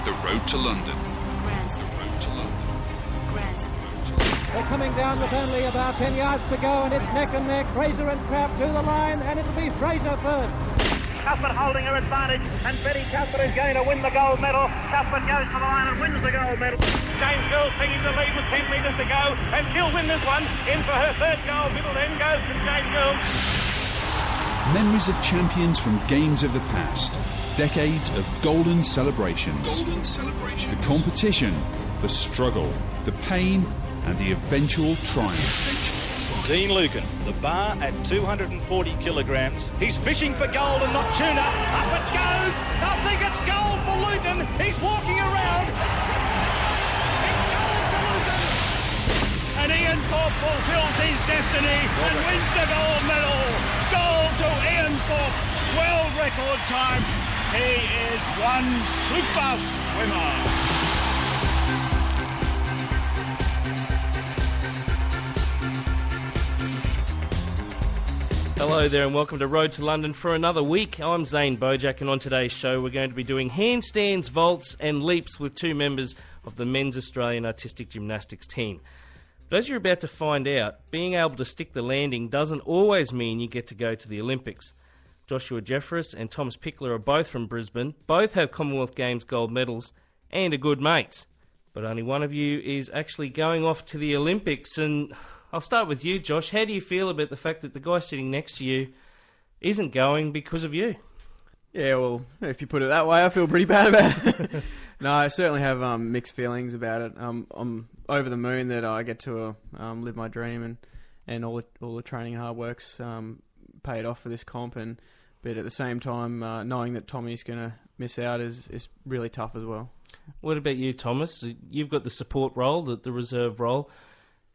The road to London. Grandstand. The road to London. Grandstand. They're coming down with only about 10 yards to go, and it's neck and neck. Fraser and Trapp to the line, and it'll be Fraser first. Cuthbert holding her advantage, and Betty Cuthbert is going to win the gold medal. Cuthbert goes to the line and wins the gold medal. James Girl taking the lead with 10 metres to go, and she'll win this one. In for her third gold medal, then goes to James Girl. Memories of champions from games of the past. Decades of golden celebrations. The competition, the struggle, the pain, and the eventual triumph. Dean Lucan, the bar at 240 kilograms. He's fishing for gold and not tuna. Up it goes. I think it's gold for Lucan. He's walking around. It's gold for Lucan. And Ian Thorpe fulfills his destiny and wins the gold medal. Gold to Ian Thorpe. World record time. He is one super swimmer. Hello there and welcome to Road to London for another week. I'm Zane Bojack, and on today's show we're going to be doing handstands, vaults and leaps with two members of the Men's Australian Artistic Gymnastics team. But as you're about to find out, being able to stick the landing doesn't always mean you get to go to the Olympics. Joshua Jefferis and Thomas Pichler are both from Brisbane, both have Commonwealth Games gold medals and are good mates. But only one of you is actually going off to the Olympics, and I'll start with you, Josh. How do you feel about the fact that the guy sitting next to you isn't going because of you? Yeah, well, if you put it that way, I feel pretty bad about it. No, I certainly have mixed feelings about it. I'm over the moon that I get to live my dream, and all the training and hard work's paid off for this comp. But at the same time, knowing that Tommy's going to miss out is really tough as well. What about you, Thomas? You've got the support role, the reserve role.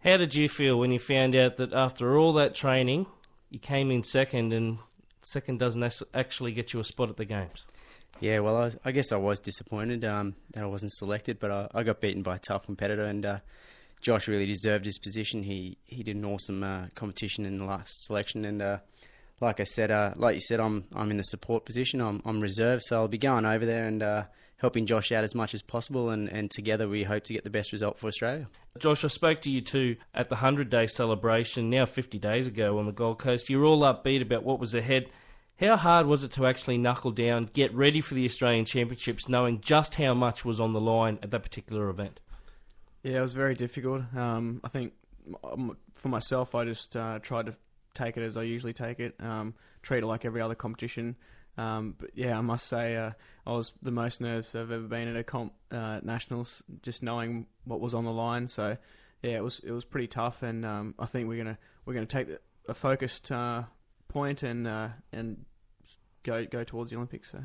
How did you feel when you found out that after all that training, you came in second, and second doesn't actually get you a spot at the Games? Yeah, well, I guess I was disappointed that I wasn't selected, but I got beaten by a tough competitor, and Josh really deserved his position. He did an awesome competition in the last selection, and like you said, I'm in the support position. I'm reserve, so I'll be going over there and helping Josh out as much as possible, and together we hope to get the best result for Australia. Josh, I spoke to you two at the 100-day celebration, now 50 days ago on the Gold Coast. You were all upbeat about what was ahead. How hard was it to actually knuckle down, get ready for the Australian Championships, knowing just how much was on the line at that particular event? Yeah, it was very difficult. I think for myself, I just tried to take it as I usually take it, treat it like every other competition. But yeah, I must say I was the most nervous I've ever been at a comp nationals, just knowing what was on the line. So yeah, it was pretty tough, and I think we're gonna take a focused point and go towards the Olympics. So.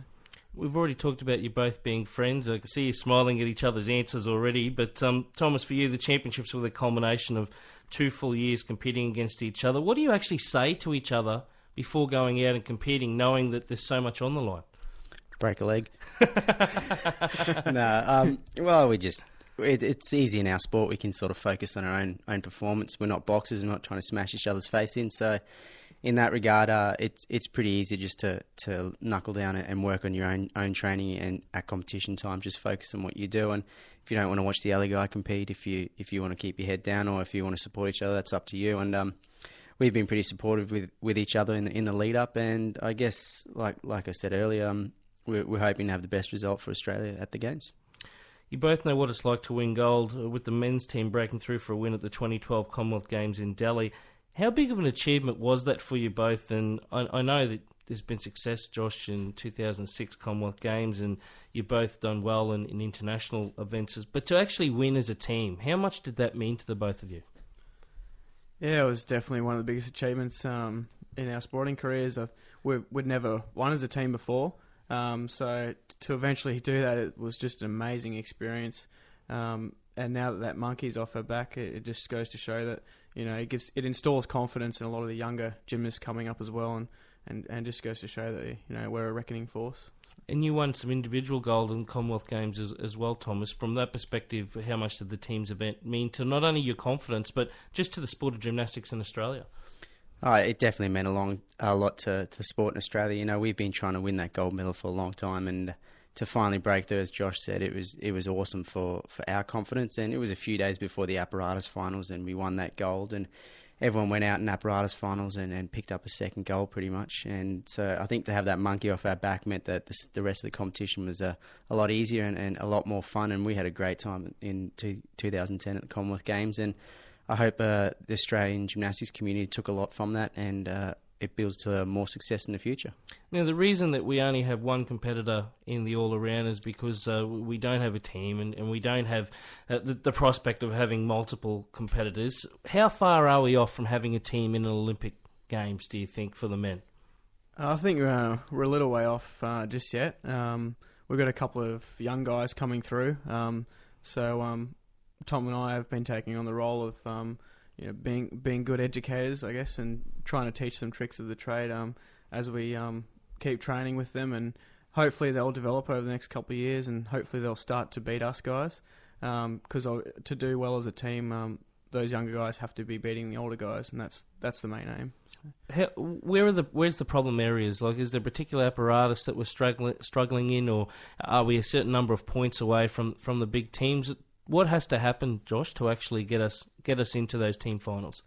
We've already talked about you both being friends. I can see you smiling at each other's answers already. But Thomas, for you, the championships were the culmination of 2 full years competing against each other. What do you actually say to each other before going out and competing, knowing that there's so much on the line? Break a leg. No, well, it's easy in our sport. We can sort of focus on our own performance. We're not boxers. We're not trying to smash each other's face in. So in that regard, it's pretty easy just to knuckle down and work on your own training, and at competition time, just focus on what you do. And if you don't want to watch the other guy compete, if you want to keep your head down, or if you want to support each other, that's up to you. And we've been pretty supportive with each other in the lead up, and I guess like I said earlier, we're hoping to have the best result for Australia at the Games. You both know what it's like to win gold, with the men's team breaking through for a win at the 2012 Commonwealth Games in Delhi. How big of an achievement was that for you both? And I know that there's been success, Josh, in 2006 Commonwealth Games, and you've both done well in international events. But to actually win as a team, how much did that mean to the both of you? Yeah, it was definitely one of the biggest achievements in our sporting careers. We'd never won as a team before, so to eventually do that, it was just an amazing experience. And now that monkey's off her back, it just goes to show that, you know, it installs confidence in a lot of the younger gymnasts coming up as well, and just goes to show that, you know, we're a reckoning force. And you won some individual gold in Commonwealth Games as well, Thomas. From that perspective, how much did the team's event mean to not only your confidence, but just to the sport of gymnastics in Australia? It definitely meant a lot to sport in Australia. You know, we've been trying to win that gold medal for a long time, and to finally break through, as Josh said, it was awesome for our confidence. And it was a few days before the apparatus finals, and we won that gold. And everyone went out in apparatus finals and picked up a second gold pretty much. And so I think to have that monkey off our back meant that the rest of the competition was a lot easier and a lot more fun. And we had a great time in 2010 at the Commonwealth Games. And I hope the Australian gymnastics community took a lot from that, and it builds to more success in the future. Now, the reason that we only have one competitor in the all-around is because we don't have a team and we don't have the prospect of having multiple competitors. How far are we off from having a team in an Olympic Games, do you think, for the men? I think we're a little way off just yet. We've got a couple of young guys coming through. So Tom and I have been taking on the role of being good educators, I guess, and trying to teach them tricks of the trade as we keep training with them, and hopefully they'll develop over the next couple of years, and hopefully they'll start to beat us guys. Because to do well as a team, those younger guys have to be beating the older guys, and that's the main aim. Where's the problem areas? Like, is there a particular apparatus that we're struggling in, or are we a certain number of points away from the big teams? What has to happen, Josh, to actually get us into those team finals?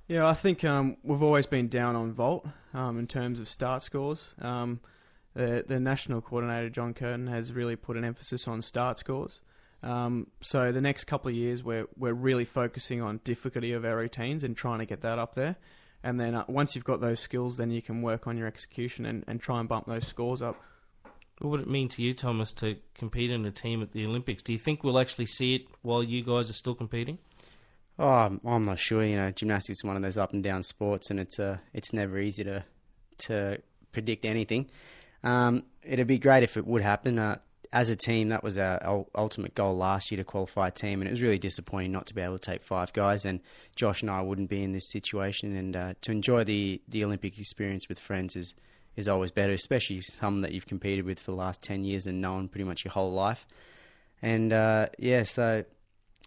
Yeah, I think we've always been down on vault in terms of start scores. The national coordinator, John Curtin, has really put an emphasis on start scores. So the next couple of years, we're really focusing on difficulty of our routines and trying to get that up there. And then once you've got those skills, then you can work on your execution and try and bump those scores up. What would it mean to you, Thomas, to compete in a team at the Olympics? Do you think we'll actually see it while you guys are still competing? Oh, I'm not sure. Gymnastics is one of those up and down sports, and it's never easy to predict anything. It'd be great if it would happen. As a team, that was our ultimate goal last year, to qualify a team, and it was really disappointing not to be able to take 5 guys. And Josh and I wouldn't be in this situation, and to enjoy the Olympic experience with friends is always better, especially some that you've competed with for the last 10 years and known pretty much your whole life. And so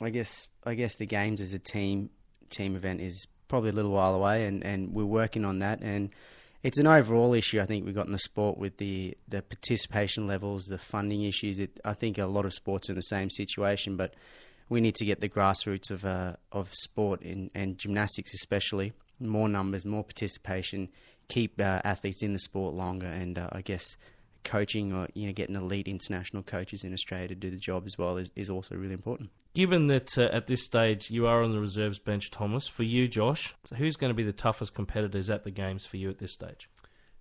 I guess the Games as a team event is probably a little while away, and we're working on that. And it's an overall issue, I think, we've got in the sport with the participation levels, the funding issues. I think a lot of sports are in the same situation, but we need to get the grassroots of sport and gymnastics especially, more numbers, more participation, keep athletes in the sport longer, and I guess coaching or getting elite international coaches in Australia to do the job as well is also really important. Given that at this stage you are on the reserves bench, Thomas, for you, Josh, so who's going to be the toughest competitors at the Games for you at this stage?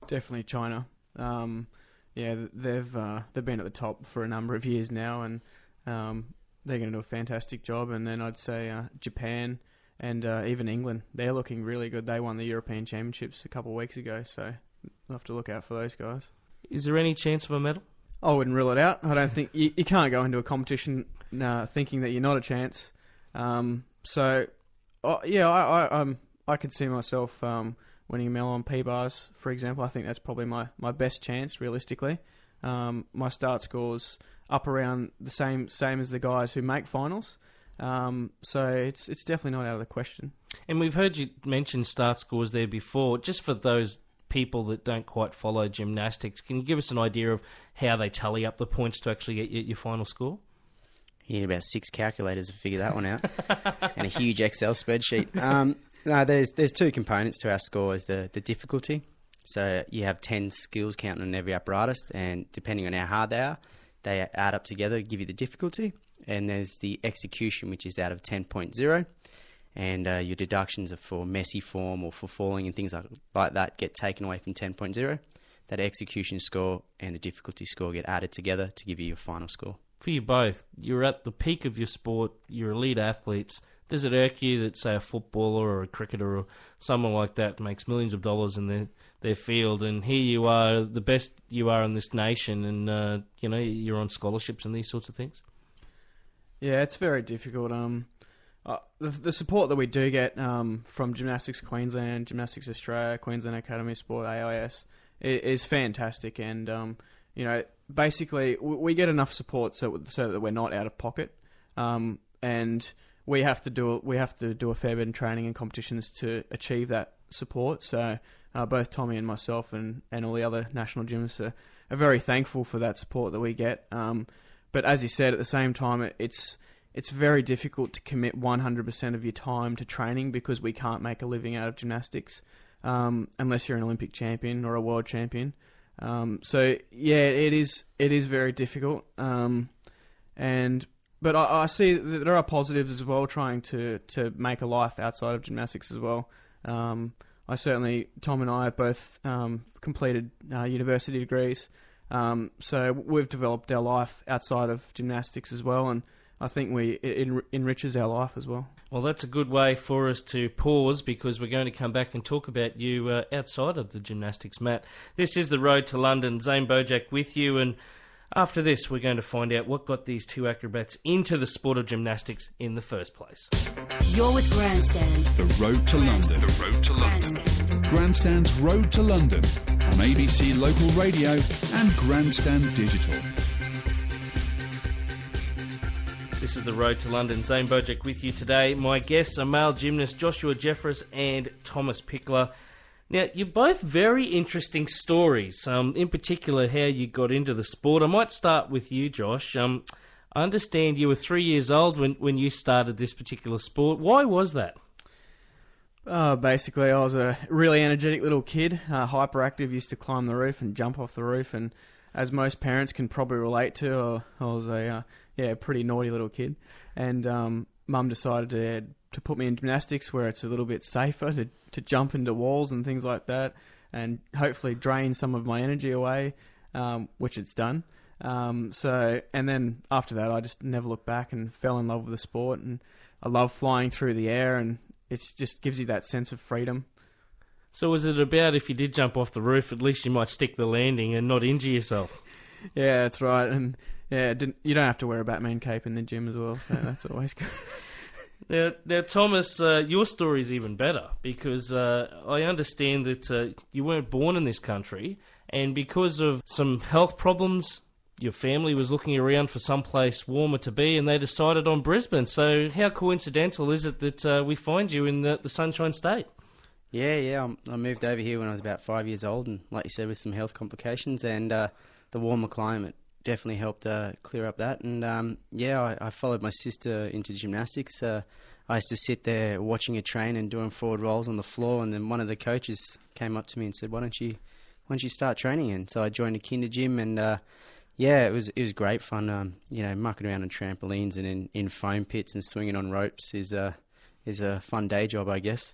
Definitely China. They've been at the top for a number of years now, and they're going to do a fantastic job. And then I'd say Japan and even England. They're looking really good. They won the European Championships a couple of weeks ago, so we'll have to look out for those guys. Is there any chance of a medal? I wouldn't rule it out. I don't think you can't go into a competition thinking that you're not a chance. I could see myself winning a medal on P-bars, for example. I think that's probably my best chance, realistically. My start score's up around the same as the guys who make finals. So it's definitely not out of the question. And we've heard you mention start scores there before. Just for those people that don't quite follow gymnastics, can you give us an idea of how they tally up the points to actually get your final score? You need about 6 calculators to figure that one out, and a huge Excel spreadsheet. No, there's 2 components to our score. Is the difficulty. So you have 10 skills counting on every apparatus, and depending on how hard they add up together to give you the difficulty. And there's the execution, which is out of 10.0. And your deductions are for messy form or for falling and things like that get taken away from 10.0. That execution score and the difficulty score get added together to give you your final score. For you both, you're at the peak of your sport, you're elite athletes. Does it irk you that, say, a footballer or a cricketer or someone like that makes millions of dollars in their field, and here you are, the best you are in this nation, and you're on scholarships and these sorts of things? Yeah, it's very difficult. The support that we do get from Gymnastics Queensland, Gymnastics Australia, Queensland Academy of Sport, AIS, is fantastic. And basically we get enough support so that we're not out of pocket. And we have to do a fair bit of training and competitions to achieve that support. So both Tommy and myself and all the other national gyms are are very thankful for that support that we get. But as you said, at the same time, it's very difficult to commit 100% of your time to training because we can't make a living out of gymnastics unless you're an Olympic champion or a world champion. So yeah, it is very difficult. But I see that there are positives as well, trying to make a life outside of gymnastics as well. Tom and I have both completed university degrees, so we've developed our life outside of gymnastics as well, and I think it enriches our life as well. Well, that's a good way for us to pause, because we're going to come back and talk about you outside of the gymnastics mat. This is The Road to London. Zane Bojack with you, and after this, we're going to find out what got these two acrobats into the sport of gymnastics in the first place. You're with Grandstand. The Road to London. The Road to London. Grandstand's Road to London on ABC Local Radio and Grandstand Digital. This is The Road to London. Zane Bojack with you today. My guests are male gymnasts Josha Jefferis and Thomas Pichler. Now, you're both very interesting stories, in particular how you got into the sport. I might start with you, Josh. I understand you were 3 years old when you started this particular sport. Why was that? Basically, I was a really energetic little kid, hyperactive, used to climb the roof and jump off the roof, and as most parents can probably relate to, I was a pretty naughty little kid. And Mum decided to put me in gymnastics, where it's a little bit safer to jump into walls and things like that, and hopefully drain some of my energy away, which it's done. And then after that, I just never looked back and fell in love with the sport, and I love flying through the air, and it just gives you that sense of freedom. So was it about, if you did jump off the roof, at least you might stick the landing and not injure yourself? Yeah, that's right. And yeah, you don't have to wear a Batman cape in the gym as well, so that's always good. Now, Thomas, your story is even better, because I understand that you weren't born in this country, and because of some health problems, your family was looking around for someplace warmer to be, and they decided on Brisbane. So how coincidental is it that we find you in the Sunshine State? Yeah. I moved over here when I was about 5 years old, and like you said, with some health complications, and the warmer climate definitely helped clear up that. And I followed my sister into gymnastics. I used to sit there watching her train and doing forward rolls on the floor, and then one of the coaches came up to me and said, "Why don't you start training?" And so I joined a kinder gym, and it was great fun. Mucking around on trampolines and in foam pits and swinging on ropes is a fun day job, I guess.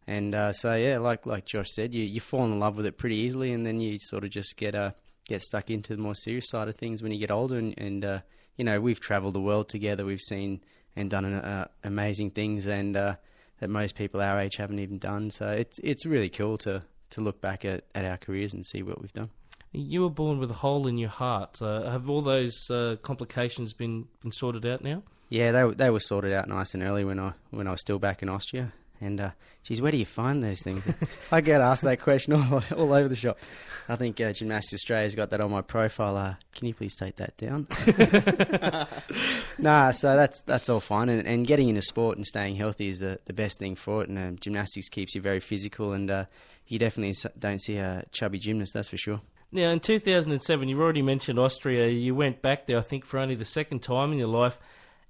And like Josh said, you fall in love with it pretty easily, and then you sort of just get stuck into the more serious side of things when you get older. And we've travelled the world together. We've seen and done amazing things, and that most people our age haven't even done. So it's really cool to look back at our careers and see what we've done. You were born with a hole in your heart. Have all those complications been sorted out now? Yeah, they were sorted out nice and early when I was still back in Austria. And, geez, where do you find those things? I get asked that question all over the shop. I think Gymnastics Australia's got that on my profile. Can you please take that down? So that's all fine. And getting into sport and staying healthy is the best thing for it. And gymnastics keeps you very physical, and you definitely don't see a chubby gymnast, that's for sure. Now, in 2007, you've already mentioned Austria. You went back there, I think, for only the second time in your life.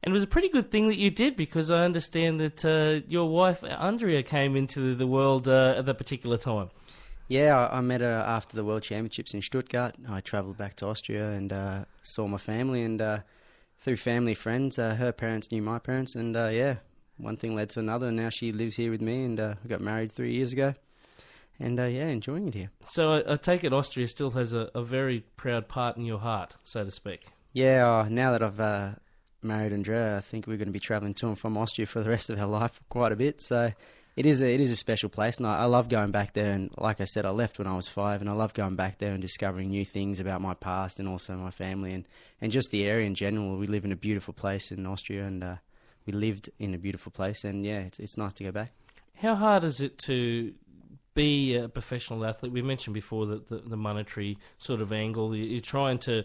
And it was a pretty good thing that you did, because I understand that your wife, Andrea, came into the world at that particular time. Yeah, I met her after the World Championships in Stuttgart. I travelled back to Austria and saw my family, and through family friends, her parents knew my parents, and one thing led to another, and now she lives here with me, and we got married 3 years ago. And enjoying it here. So I take it Austria still has a very proud part in your heart, so to speak. Yeah, now that I've married Andrea, I think we're going to be travelling to and from Austria for the rest of our life quite a bit. So it is a special place, and I love going back there. And like I said, I left when I was 5, and I love going back there and discovering new things about my past and also my family and just the area in general. We live in a beautiful place in Austria, and we lived in a beautiful place, and it's nice to go back. How hard is it to be a professional athlete? We mentioned before that the monetary sort of angle. You're trying to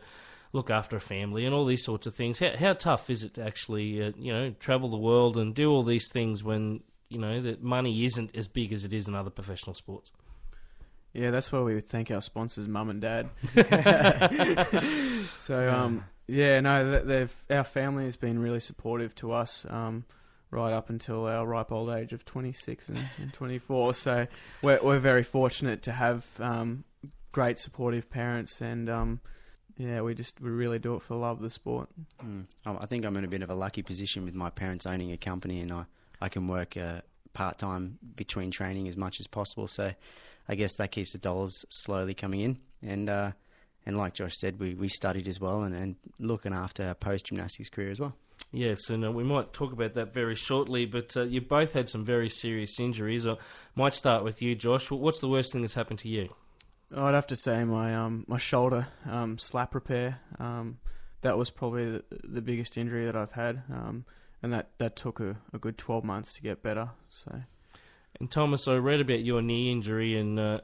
look after a family and all these sorts of things. How tough is it to actually, travel the world and do all these things when, that money isn't as big as it is in other professional sports? Yeah, that's why we thank our sponsors, Mum and Dad. So, our family has been really supportive to us right up until our ripe old age of 26 and 24. So we're very fortunate to have great supportive parents, and we really do it for the love of the sport. I think I'm in a bit of a lucky position with my parents owning a company, and I can work part-time between training as much as possible. So I guess that keeps the dollars slowly coming in. And like Josh said, we studied as well and looking after our post-gymnastics career as well. Yes, and we might talk about that very shortly, but you both had some very serious injuries. I might start with you, Josh. What's the worst thing that's happened to you? I'd have to say my shoulder slap repair. That was probably the biggest injury that I've had, and that took a good 12 months to get better. So. And Thomas, I read about your knee injury and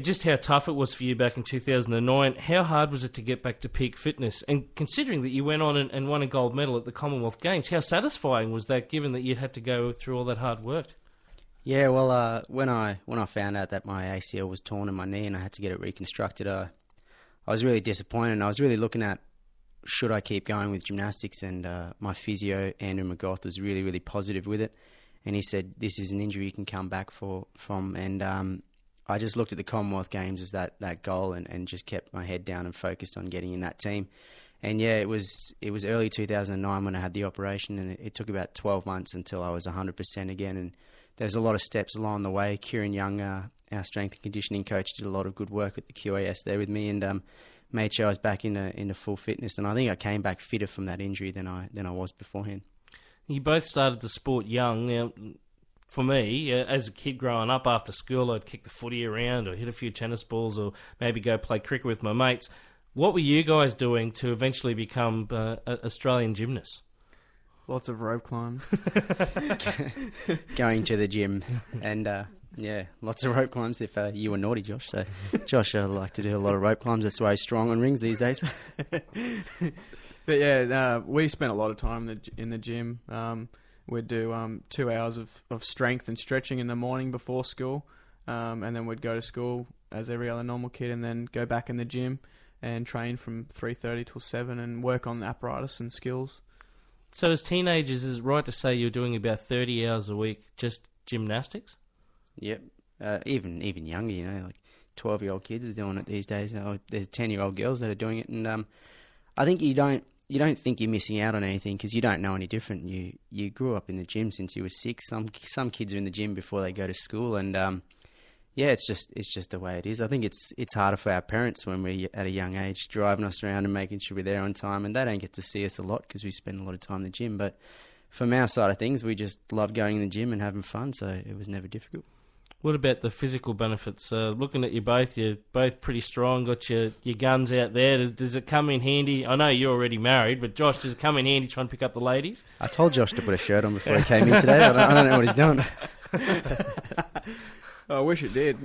just how tough it was for you back in 2009. How hard was it to get back to peak fitness? And considering that you went on and won a gold medal at the Commonwealth Games, how satisfying was that, given that you'd had to go through all that hard work? Yeah, well, when I found out that my ACL was torn in my knee and I had to get it reconstructed, I was really disappointed. And I was really looking at, should I keep going with gymnastics? And my physio, Andrew McGoth, was really, really positive with it. And he said, this is an injury you can come back from. And I just looked at the Commonwealth Games as that goal and just kept my head down and focused on getting in that team. And yeah, it was early 2009 when I had the operation, and it took about 12 months until I was 100% again. And there's a lot of steps along the way. Kieran Young, our strength and conditioning coach, did a lot of good work with the QAS there with me, and made sure I was back into full fitness. And I think I came back fitter from that injury than I was beforehand. You both started the sport young. Now, for me, as a kid growing up, after school, I'd kick the footy around or hit a few tennis balls or maybe go play cricket with my mates. What were you guys doing to eventually become Australian gymnasts? Lots of rope climbs. Going to the gym and, lots of rope climbs if you were naughty, Josh. So Josh liked to do a lot of rope climbs. That's why he's strong on rings these days. But yeah, we spent a lot of time in the gym. We'd do 2 hours of strength and stretching in the morning before school, and then we'd go to school as every other normal kid, and then go back in the gym and train from 3:30 till 7 and work on apparatus and skills. So as teenagers, is it right to say you're doing about 30 hours a week just gymnastics? Yep. Even younger, like 12-year-old kids are doing it these days. There's 10-year-old girls that are doing it, and I think you don't think you're missing out on anything because you don't know any different. You grew up in the gym since you were 6. Some kids are in the gym before they go to school, and it's just the way it is. I think it's harder for our parents when we're at a young age, driving us around and making sure we're there on time, and they don't get to see us a lot because we spend a lot of time in the gym. But from our side of things, we just love going in the gym and having fun, so it was never difficult. What about the physical benefits? Looking at you both, you're both pretty strong, got your guns out there. Does it come in handy? I know you're already married, but Josh, does it come in handy trying to pick up the ladies? I told Josh to put a shirt on before he came in today. I don't know what he's doing. I wish it did.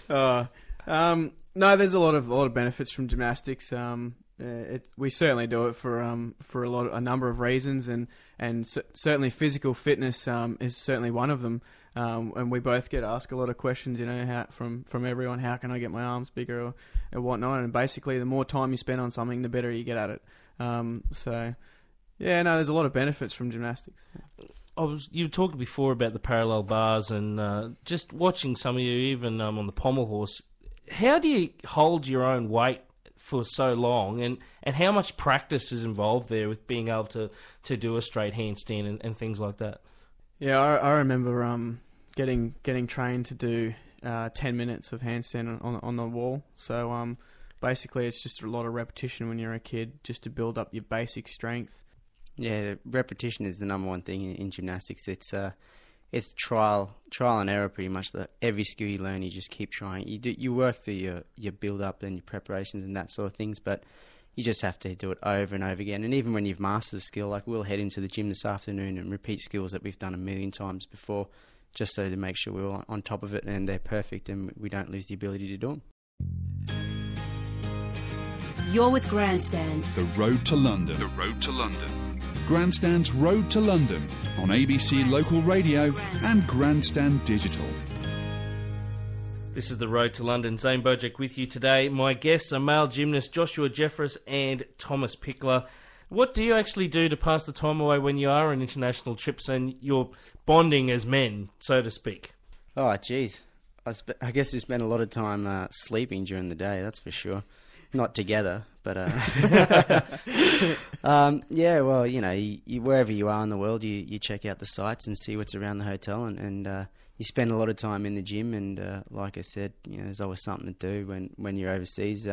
No, there's a lot of benefits from gymnastics. We certainly do it for a number of reasons, and certainly physical fitness is certainly one of them. And we both get asked a lot of questions, from everyone. How can I get my arms bigger or whatnot? And basically, the more time you spend on something, the better you get at it. There's a lot of benefits from gymnastics. You were talking before about the parallel bars and just watching some of you even on the pommel horse. How do you hold your own weight for so long, and how much practice is involved there with being able to do a straight handstand and things like that? Yeah, I remember getting trained to do 10 minutes of handstand on the wall. So basically it's just a lot of repetition when you're a kid just to build up your basic strength. Yeah, repetition is the number one thing in gymnastics. It's trial and error pretty much. Every skill you learn, you just keep trying. You work through your build up and your preparations and that sort of things, but you just have to do it over and over again. And even when you've mastered a skill, like we'll head into the gym this afternoon and repeat skills that we've done a million times before, just so to make sure we're all on top of it and they're perfect and we don't lose the ability to do them. You're with Grandstand. The Road to London. The Road to London. Grandstand's Road to London on ABC Local Radio and Grandstand Digital. This is the Road to London. Zane Bojack with you today. My guests are male gymnasts Joshua Jefferis and Thomas Pichler. What do you actually do to pass the time away when you are on international trips and you're bonding as men, so to speak? Oh, geez. I guess we spend a lot of time sleeping during the day, that's for sure. Not together, but... yeah, well, you know, wherever you are in the world, you check out the sights and see what's around the hotel, and you spend a lot of time in the gym, and like I said, you know, there's always something to do when you're overseas.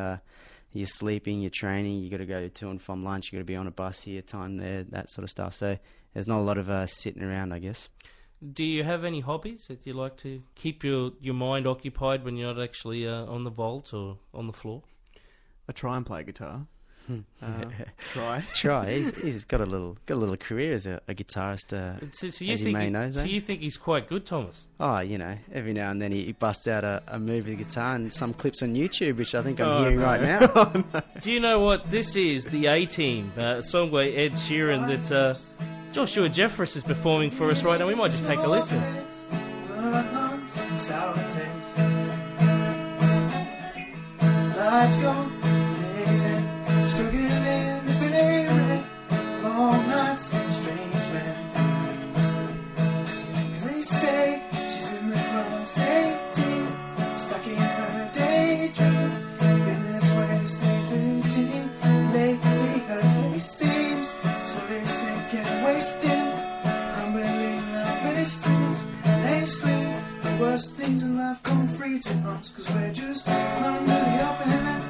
You're sleeping, you're training, you got to go to and from lunch, you got to be on a bus here, time there, that sort of stuff. So there's not a lot of sitting around, I guess. Do you have any hobbies that you like to keep your mind occupied when you're not actually on the vault or on the floor? I try and play guitar. Try. He's got a little career as a guitarist, as you may know. So you think he's quite good, Thomas? Oh, you know, every now and then he busts out a move with the guitar and some clips on YouTube, which I think I'm hearing right now. Oh, no. Do you know what this is? The A-Team, a song by Ed Sheeran that Joshua Jefferis is performing for us right now. We might just take a listen. Lights gone, days in, struggling to be red, long nights and strange men. 'Cause they say she's in the class 18, stuck in her daydream. Been this way since 18, lately her face seems slowly sinking, wasting, crumbling like pastries. They scream the worst things in life come free to us, 'cause we're just under the upper hand.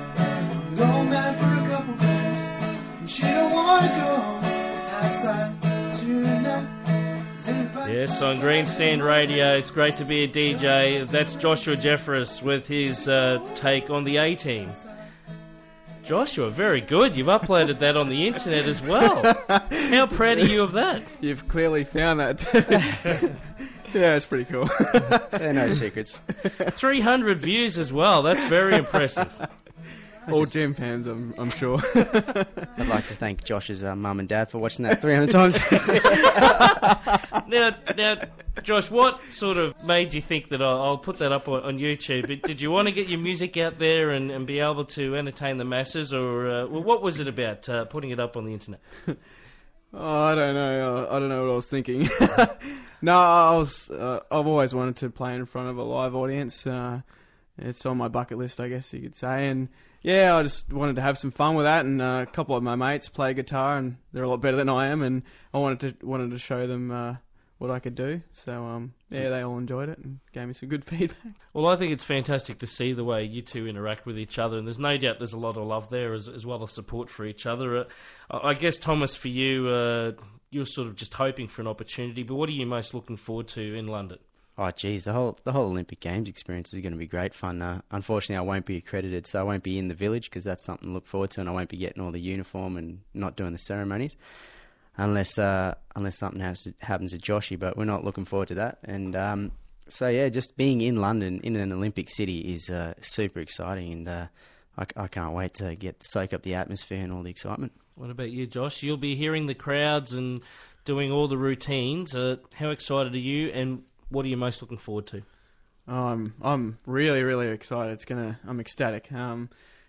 Go mad for a couple days, and she don't want to go outside tonight. Yes, on Grandstand Radio, it's great to be a DJ. That's Joshua Jefferis with his take on the A-Team. Joshua, very good. You've uploaded that on the internet as well. How proud are you of that? You've clearly found that. Yeah, it's pretty cool. There are no secrets. 300 views as well. That's very impressive. All gym fans, I'm sure. I'd like to thank Josh's mum and dad for watching that 300 times. Now, Josh, what sort of made you think that I'll put that up on YouTube? Did you want to get your music out there and be able to entertain the masses, or what was it about putting it up on the internet? Oh, I don't know. I don't know what I was thinking. No, I've always wanted to play in front of a live audience. It's on my bucket list, I guess you could say. And yeah, I just wanted to have some fun with that. And a couple of my mates play guitar, and they're a lot better than I am. And I wanted to show them what I could do. So yeah, they all enjoyed it and gave me some good feedback. Well, I think it's fantastic to see the way you two interact with each other, and there's no doubt there's a lot of love there as well as support for each other. I guess, Thomas, for you, you're sort of just hoping for an opportunity, but what are you most looking forward to in London? Oh, geez, the whole Olympic Games experience is going to be great fun. Unfortunately, I won't be accredited, so I won't be in the village because that's something to look forward to, and I won't be getting all the uniform and not doing the ceremonies unless something happens to Joshy, but we're not looking forward to that. And so, yeah, just being in London, in an Olympic city, is super exciting, and I can't wait to soak up the atmosphere and all the excitement. What about you, Josh? You'll be hearing the crowds and doing all the routines. How excited are you, and what are you most looking forward to? I'm really, really excited. I'm ecstatic.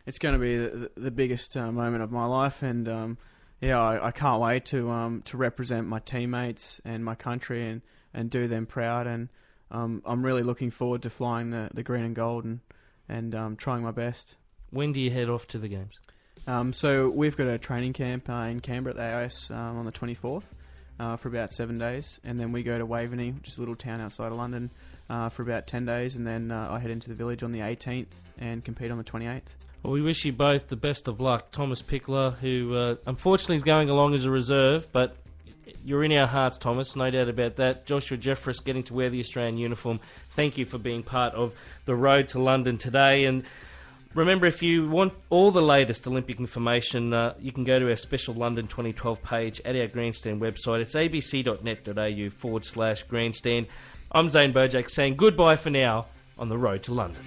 It's going to be the biggest moment of my life, and yeah, I can't wait to represent my teammates and my country and do them proud. And I'm really looking forward to flying the green and gold and trying my best. When do you head off to the games? So we've got a training camp in Canberra at the AIS on the 24th for about 7 days, and then we go to Waveney, which is a little town outside of London, for about 10 days, and then I head into the village on the 18th and compete on the 28th. Well, we wish you both the best of luck. Thomas Pichler, who unfortunately is going along as a reserve, but you're in our hearts, Thomas, no doubt about that. Joshua Jefferis getting to wear the Australian uniform. Thank you for being part of the Road to London today. And remember, if you want all the latest Olympic information, you can go to our special London 2012 page at our Grandstand website. It's abc.net.au/grandstand. I'm Zane Bojack saying goodbye for now on the Road to London.